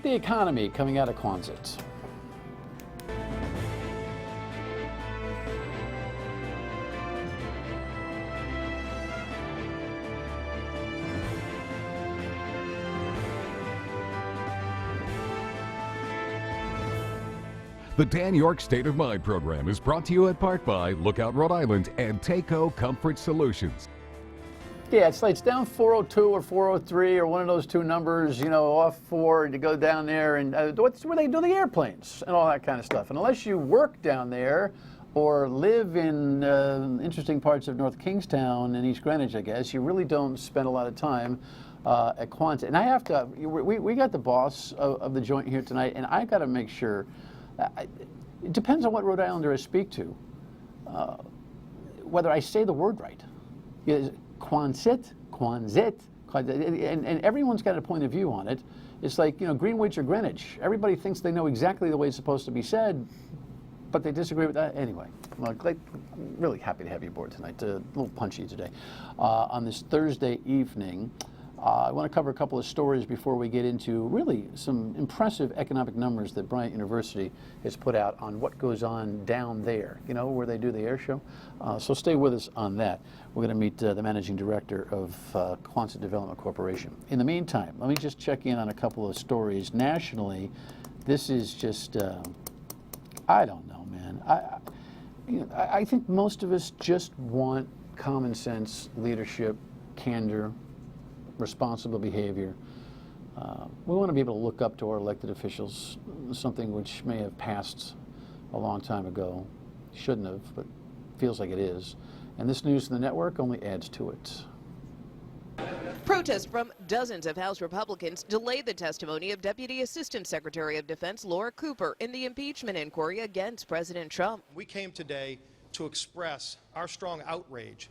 the economy coming out of Quonset. The Dan York State of Mind program is brought to you in part by Lookout Rhode Island and Takeo Comfort Solutions. Yeah, it's down 402 or 403 or one of those two numbers, you know, off 4 to go down there, and what's where they do the airplanes and all that kind of stuff. And unless you work down there or live in interesting parts of North Kingstown and East Greenwich, I guess, you really don't spend a lot of time at Quonset. And I have to, we got the boss of the joint here tonight, and I got to make sure. It depends on what Rhode Islander I speak to, whether I say the word right. Quonset, and everyone's got a point of view on it. It's like, you know, Greenwich or Greenwich. Everybody thinks they know exactly the way it's supposed to be said, but they disagree with that anyway. Well, really happy to have you aboard tonight. A little punchy today. On this Thursday evening, I want to cover a couple of stories before we get into really some impressive economic numbers that Bryant University has put out on what goes on down there, you know, where they do the air show. So stay with us on that. We're going to meet the managing director of Quonset Development Corporation. In the meantime, let me just check in on a couple of stories. Nationally, this is just, I don't know, man. I think most of us just want common sense, leadership, candor, responsible behavior. We want to be able to look up to our elected officials, something which may have passed a long time ago. Shouldn't have, but feels like it is. And this news in the network only adds to it. Protests from dozens of House Republicans delayed the testimony of Deputy Assistant Secretary of Defense Laura Cooper in the impeachment inquiry against President Trump. We came today to express our strong outrage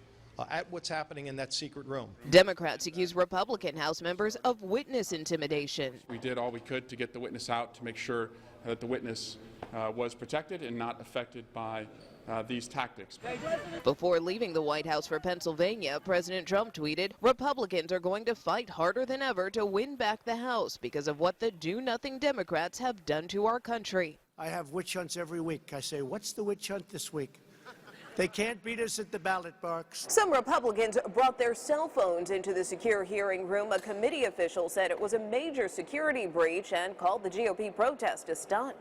at what's happening in that secret room. Democrats accuse Republican House members of witness intimidation. We did all we could to get the witness out to make sure that the witness was protected and not affected by these tactics. Before leaving the White House for Pennsylvania, President Trump tweeted, "Republicans are going to fight harder than ever to win back the House because of what the do-nothing Democrats have done to our country." I have witch hunts every week. I say, what's the witch hunt this week? They can't beat us at the ballot box. Some Republicans brought their cell phones into the secure hearing room. A committee official said it was a major security breach and called the GOP protest a stunt.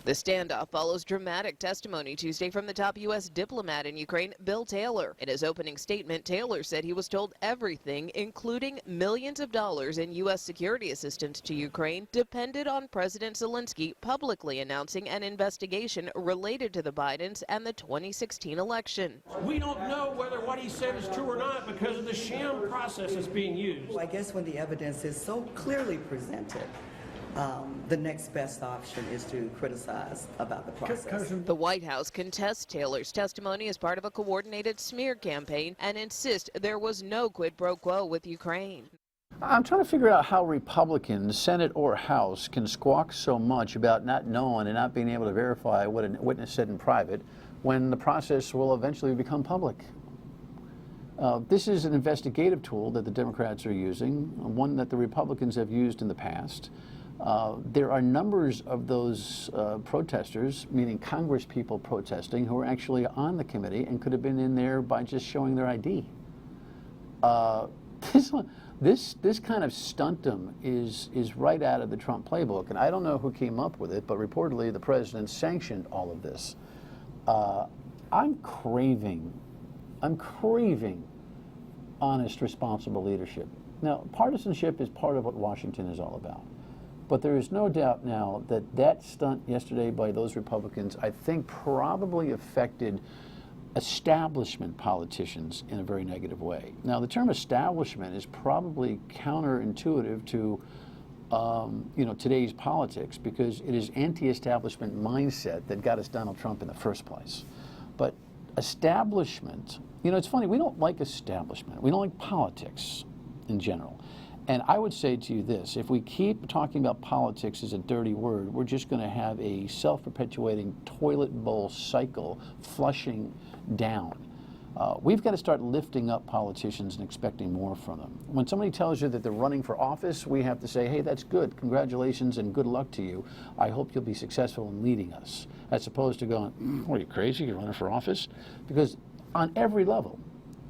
The standoff follows dramatic testimony Tuesday from the top U.S. diplomat in Ukraine, Bill Taylor. In his opening statement, Taylor said he was told everything, including millions of dollars in U.S. security assistance to Ukraine, depended on President Zelensky publicly announcing an investigation related to the Bidens and the 2016 election. We don't know whether what he said is true or not because of the sham process that's being used. I guess when the evidence is so clearly presented, the next best option is to criticize about the process. The White House contests Taylor's testimony as part of a coordinated smear campaign and insists there was no quid pro quo with Ukraine. I'm trying to figure out how Republicans, Senate or House, can squawk so much about not knowing and not being able to verify what a witness said in private when the process will eventually become public. This is an investigative tool that the Democrats are using, one that the Republicans have used in the past. There are numbers of those protesters, meaning Congress people protesting, who are actually on the committee and could have been in there by just showing their ID. This kind of stuntum is right out of the Trump playbook, and I don't know who came up with it, but reportedly the president sanctioned all of this. I'm craving honest, responsible leadership. Now, partisanship is part of what Washington is all about. But there is no doubt now that that stunt yesterday by those Republicans, I think, probably affected establishment politicians in a very negative way. Now, the term establishment is probably counterintuitive to today's politics, because it is anti-establishment mindset that got us Donald Trump in the first place. But establishment, it's funny, we don't like establishment. We don't like politics in general. And I would say to you this: if we keep talking about politics as a dirty word, we're just going to have a self-perpetuating toilet bowl cycle flushing down. We've got to start lifting up politicians and expecting more from them. When somebody tells you that they're running for office, we have to say, hey, that's good. Congratulations and good luck to you. I hope you'll be successful in leading us. As opposed to going, what are you, crazy? You're running for office? Because on every level,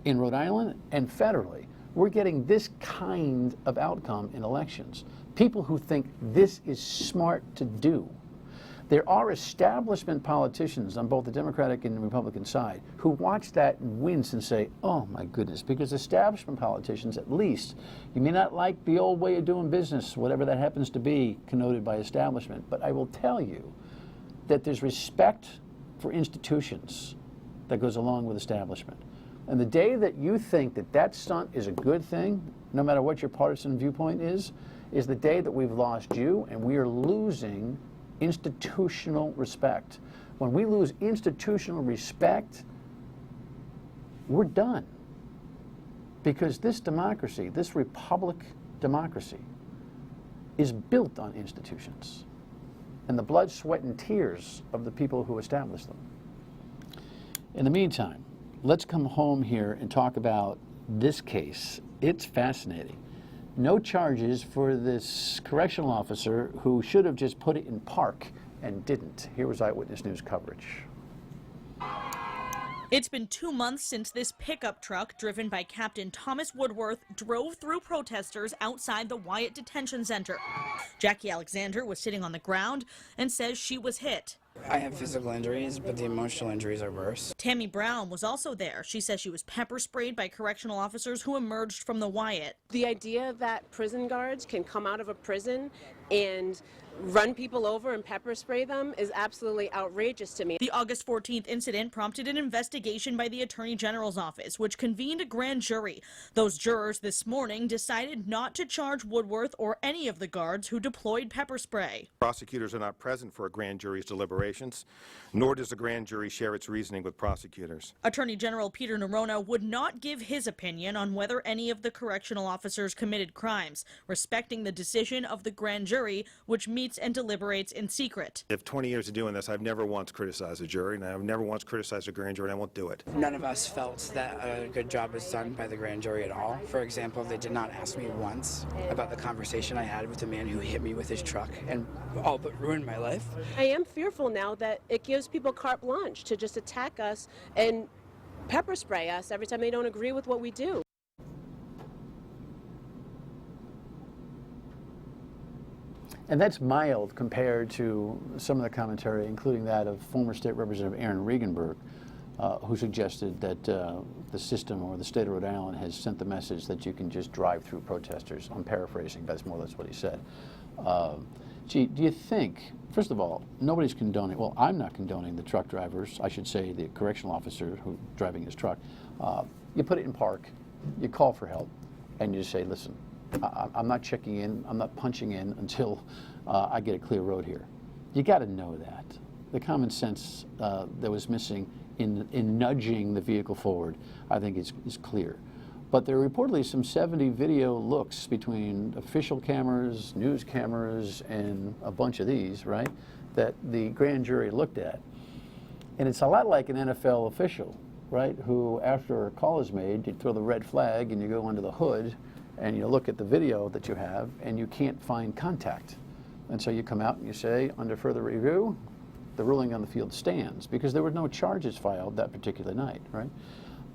in Rhode Island and federally, we're getting this kind of outcome in elections. People who think this is smart to do. There are establishment politicians on both the Democratic and the Republican side who watch that and wince and say, oh my goodness, because establishment politicians, at least, you may not like the old way of doing business, whatever that happens to be, connoted by establishment, but I will tell you that there's respect for institutions that goes along with establishment. And the day that you think that that stunt is a good thing, no matter what your partisan viewpoint is the day that we've lost you and we are losing institutional respect. When we lose institutional respect, we're done. Because this democracy, this republic democracy, is built on institutions and the blood, sweat, and tears of the people who established them. In the meantime, let's come home here and talk about this case. It's fascinating. No charges for this correctional officer who should have just put it in park and didn't. Here was Eyewitness News coverage. It's been 2 months since this pickup truck, driven by Captain Thomas Woodworth, drove through protesters outside the Wyatt Detention Center. Jackie Alexander was sitting on the ground and says she was hit. I have physical injuries, but the emotional injuries are worse. Tammy Brown was also there. She says she was pepper sprayed by correctional officers who emerged from the Wyatt. The idea that prison guards can come out of a prison and run people over and pepper spray them is absolutely outrageous to me. The August 14th incident prompted an investigation by the Attorney General's office, which convened a grand jury. Those jurors this morning decided not to charge Woodworth or any of the guards who deployed pepper spray. Prosecutors are not present for a grand jury's deliberations, nor does the grand jury share its reasoning with prosecutors. Attorney General Peter Nerona would not give his opinion on whether any of the correctional officers committed crimes, respecting the decision of the grand jury, which meets and deliberates in secret. If 20 years of doing this, I've never once criticized a jury, and I've never once criticized a grand jury, and I won't do it. None of us felt that a good job was done by the grand jury at all. For example, they did not ask me once about the conversation I had with the man who hit me with his truck and all but ruined my life. I am fearful now that it gives people carte blanche to just attack us and pepper spray us every time they don't agree with what we do. And that's mild compared to some of the commentary, including that of former State Representative Aaron Regan, Berg, who suggested that the system or the state of Rhode Island has sent the message that you can just drive through protesters. I'm paraphrasing, but that's more or less what he said. Gee, do you think, first of all, nobody's condoning, well, I'm not condoning the truck drivers, I should say the correctional officer who's driving his truck. You put it in park, you call for help, and you just say, listen, I'm not checking in, I'm not punching in until I get a clear road here. You got to know that. The common sense that was missing in nudging the vehicle forward, I think is clear. But there are reportedly some 70 video looks between official cameras, news cameras, and a bunch of these, right, that the grand jury looked at. And it's a lot like an NFL official, right, who after a call is made, you throw the red flag and you go under the hood and you look at the video that you have and you can't find contact. And so you come out and you say, under further review, the ruling on the field stands, because there were no charges filed that particular night, right?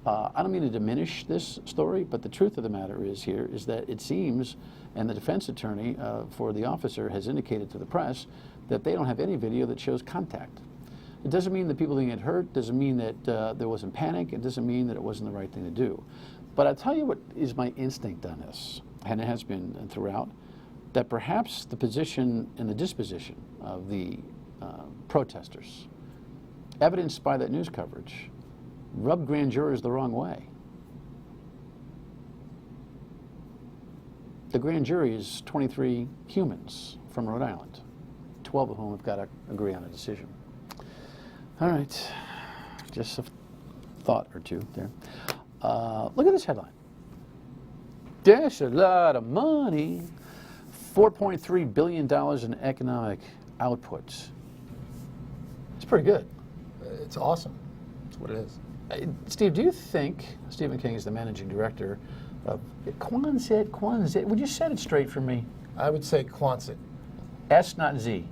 I don't mean to diminish this story, but the truth of the matter is here is that it seems, and the defense attorney for the officer has indicated to the press, that they don't have any video that shows contact. It doesn't mean that people didn't get hurt, doesn't mean that there wasn't panic, it doesn't mean that it wasn't the right thing to do. But I'll tell you what is my instinct on this, and it has been throughout, that perhaps the position and the disposition of the protesters, evidenced by that news coverage, rubbed grand jurors the wrong way. The grand jury is 23 humans from Rhode Island, 12 of whom have got to agree on a decision. All right, just a thought or two there. Look at this headline. That's a lot of money. $4.3 billion in economic output. It's pretty good. It's awesome. That's what it is. Steve, do you think, Stephen King is the managing director of Quonset, would you set it straight for me? I would say Quonset. S, not Z.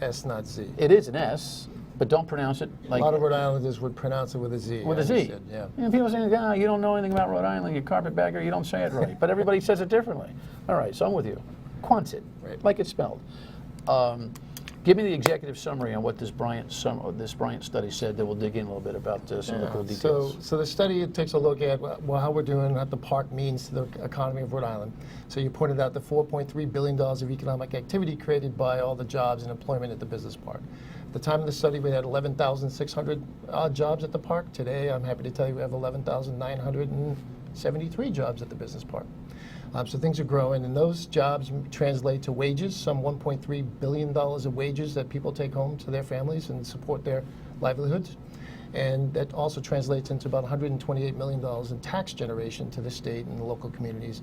S, not Z. It is an S, but don't pronounce it like... A lot of Rhode Islanders would pronounce it with a Z. With a Z. Yeah. And people say, oh, you don't know anything about Rhode Island, you carpetbagger, you don't say it right. But everybody says it differently. All right, so I'm with you. Quonset, right, like it's spelled. Give me the executive summary on what this Bryant study said, that we'll dig in a little bit about some of the cool details. So the study takes a look at how we're doing, what the park means to the economy of Rhode Island. So you pointed out the $4.3 billion of economic activity created by all the jobs and employment at the business park. At the time of the study, we had 11,600 jobs at the park. Today, I'm happy to tell you we have 11,973 jobs at the business park. So things are growing, and those jobs translate to wages, some $1.3 billion of wages that people take home to their families and support their livelihoods. And that also translates into about $128 million in tax generation to the state and the local communities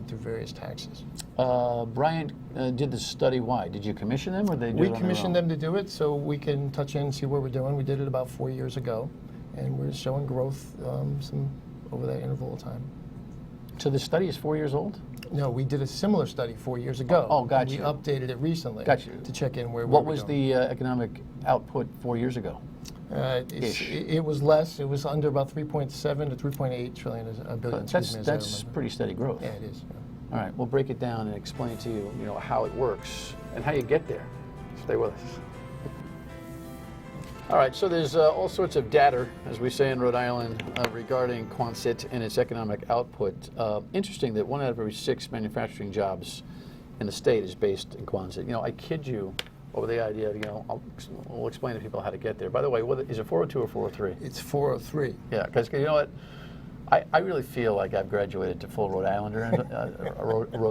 through various taxes. Bryant did the study. Why? Did you commission them, or they do it on their own? We commissioned them to do it so we can touch in and see what we're doing. We did it about 4 years ago, and we're showing growth over that interval of time. So the study is 4 years old? No, we did a similar study 4 years ago. Oh, got you. We updated it recently. Got you. To check in where we What was the economic output 4 years ago? It was less. It was under about 3.7 to 3.8 trillion billion. That's pretty steady growth. Yeah, it is. Yeah. All right, we'll break it down and explain to you, how it works and how you get there. Stay with us. All right, so there's all sorts of data, as we say in Rhode Island, regarding Quonset and its economic output. Interesting that 1 out of every 6 manufacturing jobs in the state is based in Quonset. I kid you over the idea of, we'll explain to people how to get there. By the way, is it 402 or 403? It's 403. Yeah, because you know what? I really feel like I've graduated to full Rhode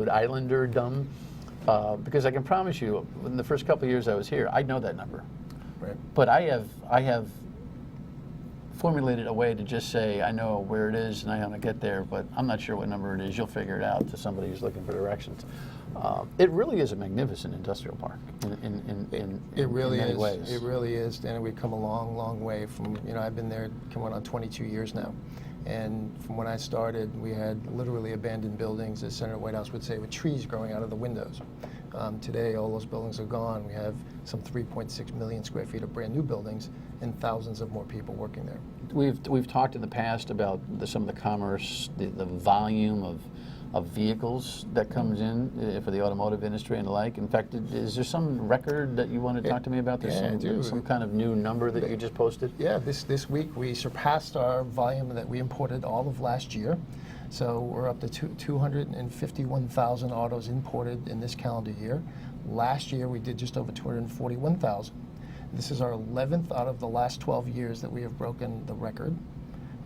Islanderdom, because I can promise you, in the first couple of years I was here, I know that number. Right. But I have formulated a way to just say I know where it is and I want to get there, but I'm not sure what number it is. You'll figure it out to somebody who's looking for directions. It really is a magnificent industrial park in many ways. It really is, and we've come a long, long way from, I've been there coming on 22 years now. And from when I started, we had literally abandoned buildings, as Senator Whitehouse would say, with trees growing out of the windows. Today, all those buildings are gone. We have some 3.6 million square feet of brand new buildings and thousands of more people working there. We've talked in the past about some of the commerce, the volume of vehicles that comes in for the automotive industry and the like. In fact, is there some record that you want to talk to me about? Some kind of new number that you just posted? Yeah, this week we surpassed our volume that we imported all of last year. So we're up to 251,000 autos imported in this calendar year. Last year we did just over 241,000. This is our 11th out of the last 12 years that we have broken the record.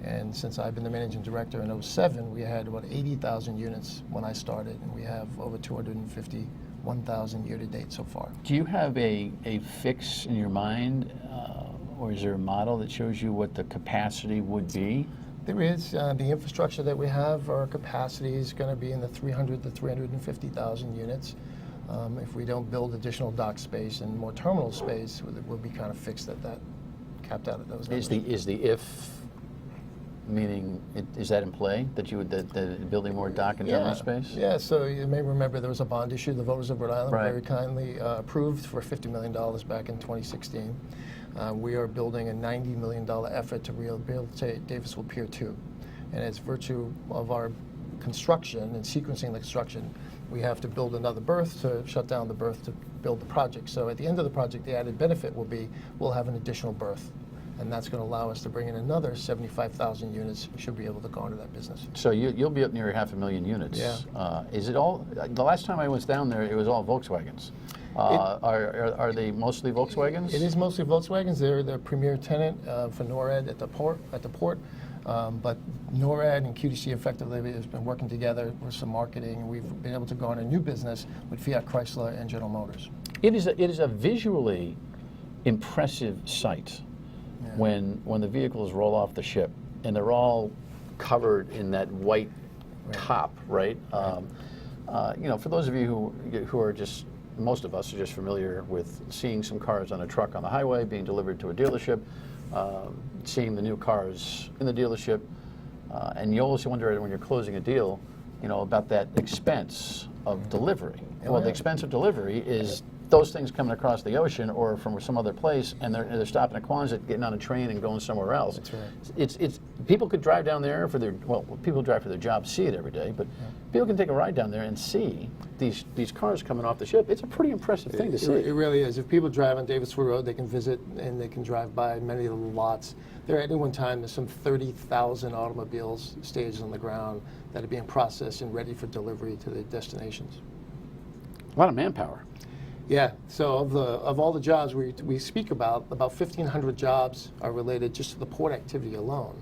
And since I've been the managing director in 2007, we had about 80,000 units when I started, and we have over 251,000 year to date so far. Do you have a fix in your mind, or is there a model that shows you what the capacity would be? There is. The infrastructure that we have, our capacity is going to be in the 300 to 350,000 units. If we don't build additional dock space and more terminal space, we'll be kind of fixed at that, capped out at those numbers. Is the if meaning, is that in play, that you would building more dock and terminal space? Yeah, so you may remember there was a bond issue the voters of Rhode Island very kindly approved for $50 million back in 2016. We are building a $90 million effort to rehabilitate Davisville Pier 2. And as virtue of our construction and sequencing the construction, we have to build another berth to shut down the berth to build the project. So at the end of the project, the added benefit will be we'll have an additional berth. And that's going to allow us to bring in another 75,000 units. We should be able to go into that business. So you'll be up near 500,000 units. Yeah. Is it all? The last time I was down there, it was all Volkswagens. Are they mostly Volkswagens? It is mostly Volkswagens. They're the premier tenant for NORAD at the port. But NORAD and QTC effectively has been working together with some marketing. We've been able to garner new business with Fiat Chrysler and General Motors. It is a visually impressive sight. Yeah. When the vehicles roll off the ship and they're all covered in that white top, right? For those of you who are just, most of us are just familiar with seeing some cars on a truck on the highway being delivered to a dealership. seeing the new cars in the dealership, and you always wonder when you're closing a deal, about that expense of delivery. Well, the expense of delivery is those things coming across the ocean or from some other place, and they're stopping at Quonset, getting on a train and going somewhere else. That's right. It's people could drive down there for their people drive for their job, see it every day, but people can take a ride down there and see these cars coming off the ship. It's a pretty impressive thing to see. It really is. If people drive on Davisville Road, they can visit and they can drive by many of the lots. There at any one time, there's some 30,000 automobiles staged on the ground that are being processed and ready for delivery to their destinations. A lot of manpower. Yeah, so of all the jobs we speak about 1,500 jobs are related just to the port activity alone.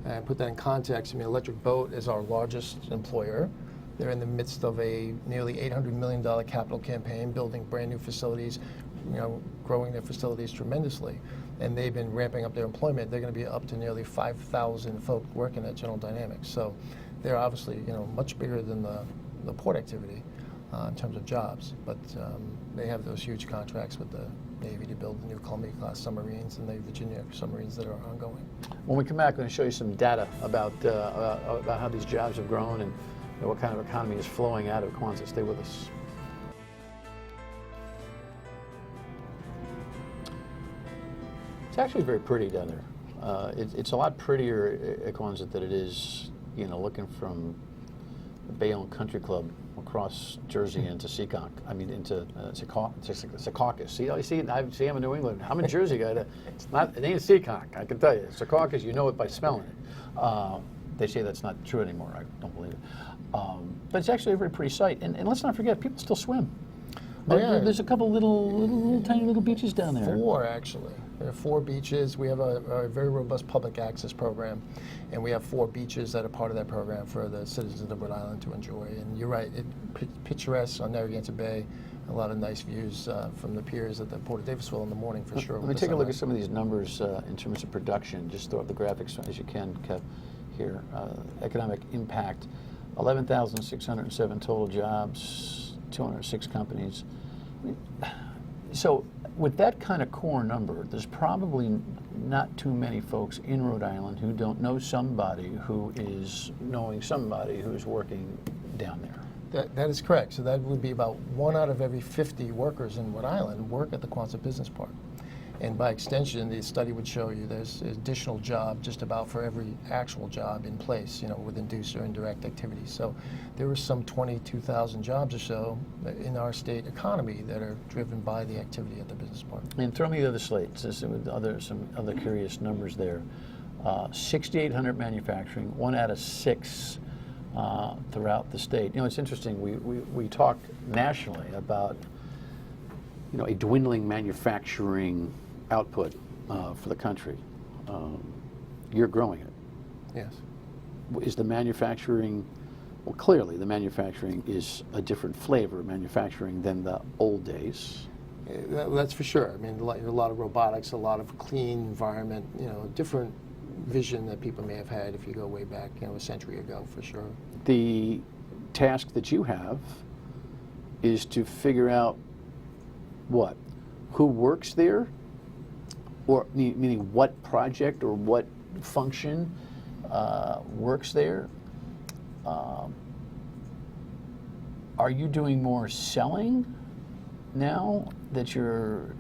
And put that in context, Electric Boat is our largest employer. They're in the midst of a nearly $800 million capital campaign, building brand new facilities, growing their facilities tremendously. And they've been ramping up their employment. They're going to be up to nearly 5,000 folk working at General Dynamics. So they're obviously, much bigger than the port activity in terms of jobs. But they have those huge contracts with the Navy to build the new Columbia-class submarines and the Virginia submarines that are ongoing. When we come back, I'm going to show you some data about how these jobs have grown and what kind of economy is flowing out of Quonset. Stay with us. It's actually very pretty down there. It's a lot prettier at Quonset than it is, looking from the Bayonne Country Club across Jersey into Seekonk. I mean, into Secaucus. See, I'm in New England. I'm in Jersey, guy. It ain't Seekonk. I can tell you, Secaucus. You know it by smelling it. They say that's not true anymore. I don't believe it. But it's actually a very pretty sight. And let's not forget, people still swim. There's a couple little tiny little beaches down there. 4 actually. There are 4 beaches. We have a very robust public access program, and we have 4 beaches that are part of that program for the citizens of Rhode Island to enjoy. And you're right, it's picturesque on Narragansett Bay. A lot of nice views from the piers at the Port of Davisville in the morning for sure. Let me take a look at some of these numbers in terms of production. Just throw up the graphics as you can, Kev, here. Economic impact, 11,607 total jobs, 206 companies. So with that kind of core number, there's probably not too many folks in Rhode Island who don't know somebody who is knowing somebody who's working down there. That is correct. So that would be about 1 out of every 50 workers in Rhode Island work at the Quonset Business Park. And by extension, the study would show you there's an additional job just about for every actual job in place, with induced or indirect activities. So there were some 22,000 jobs or so in our state economy that are driven by the activity at the business park. And throw me the other slates, some other curious numbers there. 6,800 manufacturing, 1 out of 6 throughout the state. It's interesting, we talk nationally about a dwindling manufacturing output for the country. You're growing it. Yes. Is the manufacturing, well, clearly the manufacturing is a different flavor of manufacturing than the old days. That's for sure. I mean, a lot of robotics, a lot of clean environment, different vision that people may have had if you go way back, a century ago, for sure. The task that you have is to figure out what? Who works there? Or meaning what project or what function works there? Are you doing more selling now that you're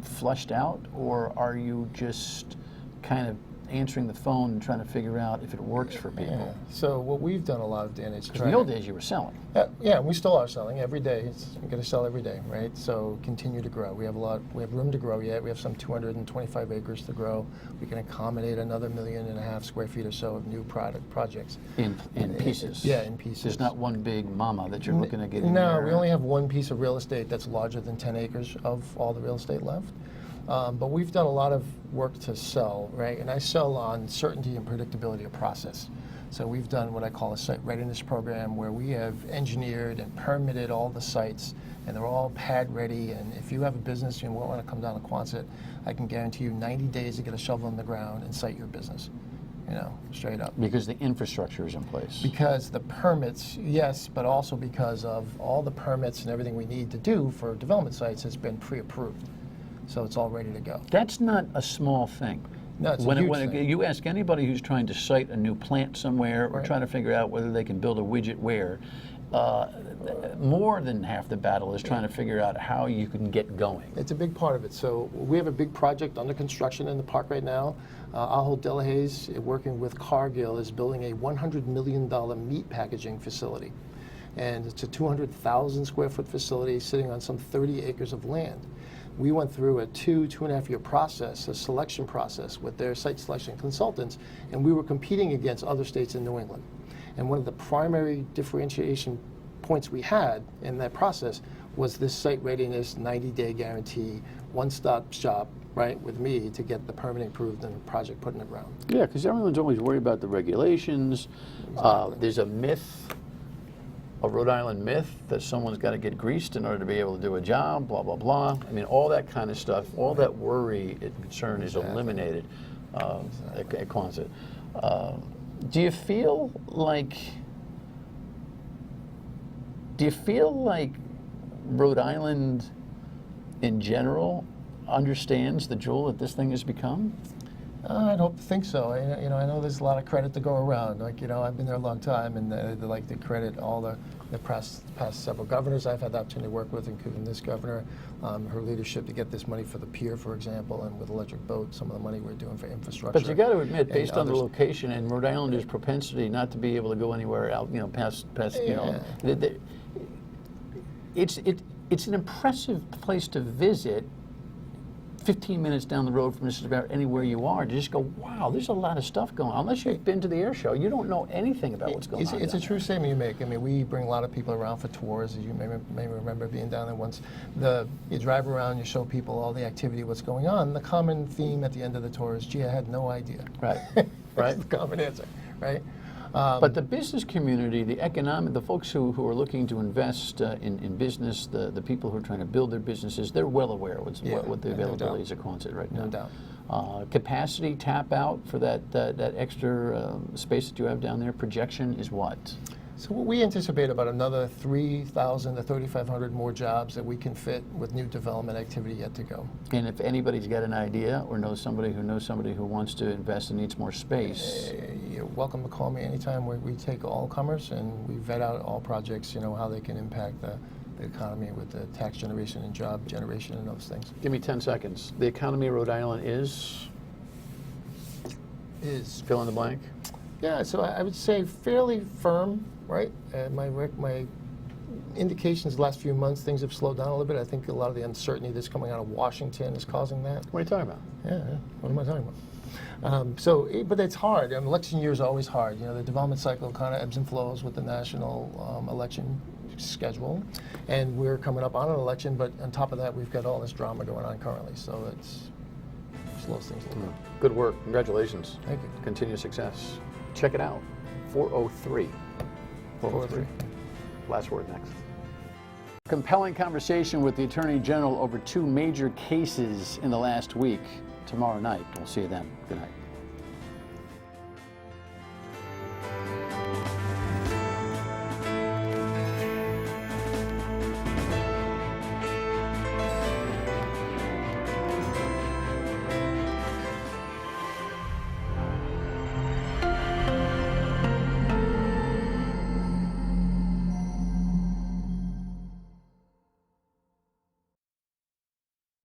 flushed out, or are you just kind of answering the phone and trying to figure out if it works for people? Yeah. So what we've done a lot of, Dan, is because in the old days you were selling. Yeah, we still are selling every day. We're going to sell every day, right? So continue to grow. We have room to grow yet. We have some 225 acres to grow. We can accommodate another 1.5 million square feet or so of new projects. In pieces. Yeah, in pieces. There's not one big mama that you're looking to get in No, there. we only have one piece of real estate that's larger than 10 acres of all the real estate left. But we've done a lot of work to sell, right? And I sell on certainty and predictability of process. So we've done what I call a site readiness program, where we have engineered and permitted all the sites, and they're all pad ready. And if you have a business and you want to come down to Quonset, I can guarantee you 90 days to get a shovel in the ground and site your business, straight up. Because the infrastructure is in place. Because the permits, yes, but also because of all the permits and everything we need to do for development sites has been pre-approved. So it's all ready to go. That's not a small thing. No, it's a huge thing. You ask anybody who's trying to site a new plant somewhere or Right. trying to figure out whether they can build a widget where, more than half the battle is trying to figure out how you can get going. It's a big part of it. So we have a big project under construction in the park right now. Ahold Delhaize, working with Cargill, is building a $100 million meat packaging facility. And it's a 200,000 square foot facility sitting on some 30 acres of land. We went through a 2.5 year process, a selection process with their site selection consultants, and we were competing against other states in New England. And one of the primary differentiation points we had in that process was this site readiness 90-day guarantee, one-stop shop, right, with me to get the permitting approved and the project put in the ground. Yeah, because everyone's always worried about the regulations. There's a myth, a Rhode Island myth, that someone's got to get greased in order to be able to do a job, blah, blah, blah. I mean, all that kind of stuff, all that worry and concern is eliminated at Quonset. Do you feel like Rhode Island in general understands the jewel that this thing has become? I'd hope to think so. I know there's a lot of credit to go around. Like, I've been there a long time, and they like to credit all the past several governors I've had the opportunity to work with, including this governor, her leadership to get this money for the pier, for example, and with electric boat, some of the money we're doing for infrastructure. But you got to admit, based on the location and Rhode Islanders' propensity not to be able to go anywhere out, past it's an impressive place to visit. 15 minutes down the road from just about anywhere you are, to just go, wow, there's a lot of stuff going on. Unless you've been to the air show, you don't know anything about what's going on. It's a true statement you make. I mean, we bring a lot of people around for tours, as you may remember being down there once. You drive around, you show people all the activity, what's going on. The common theme at the end of the tour is, gee, I had no idea. Right, That's the common answer, right? But the business community, the folks who are looking to invest in business, the people who are trying to build their businesses, they're well aware what the availability is at Quonset right now. No doubt. Capacity tap out for that extra space that you have down there, projection is what? So we anticipate about another 3,000 to 3,500 more jobs that we can fit with new development activity yet to go. And if anybody's got an idea or knows somebody who wants to invest and needs more space, you're welcome to call me anytime. We take all comers and we vet out all projects, how they can impact the economy with the tax generation and job generation and those things. Give me 10 seconds. The economy of Rhode Island is fill in the blank? Yeah, so I would say fairly firm, right? My indications the last few months, things have slowed down a little bit. I think a lot of the uncertainty that's coming out of Washington is causing that. What are you talking about? Yeah, what am I talking about? But it's hard. Election year is always hard. The development cycle kind of ebbs and flows with the national election schedule. And we're coming up on an election, but on top of that, we've got all this drama going on currently. So it slows things a little bit. Good work. Congratulations. Thank you. Continued success. Check it out. 403. 403. Last word next. Compelling conversation with the Attorney General over two major cases in the last week. Tomorrow night. We'll see you then. Good night.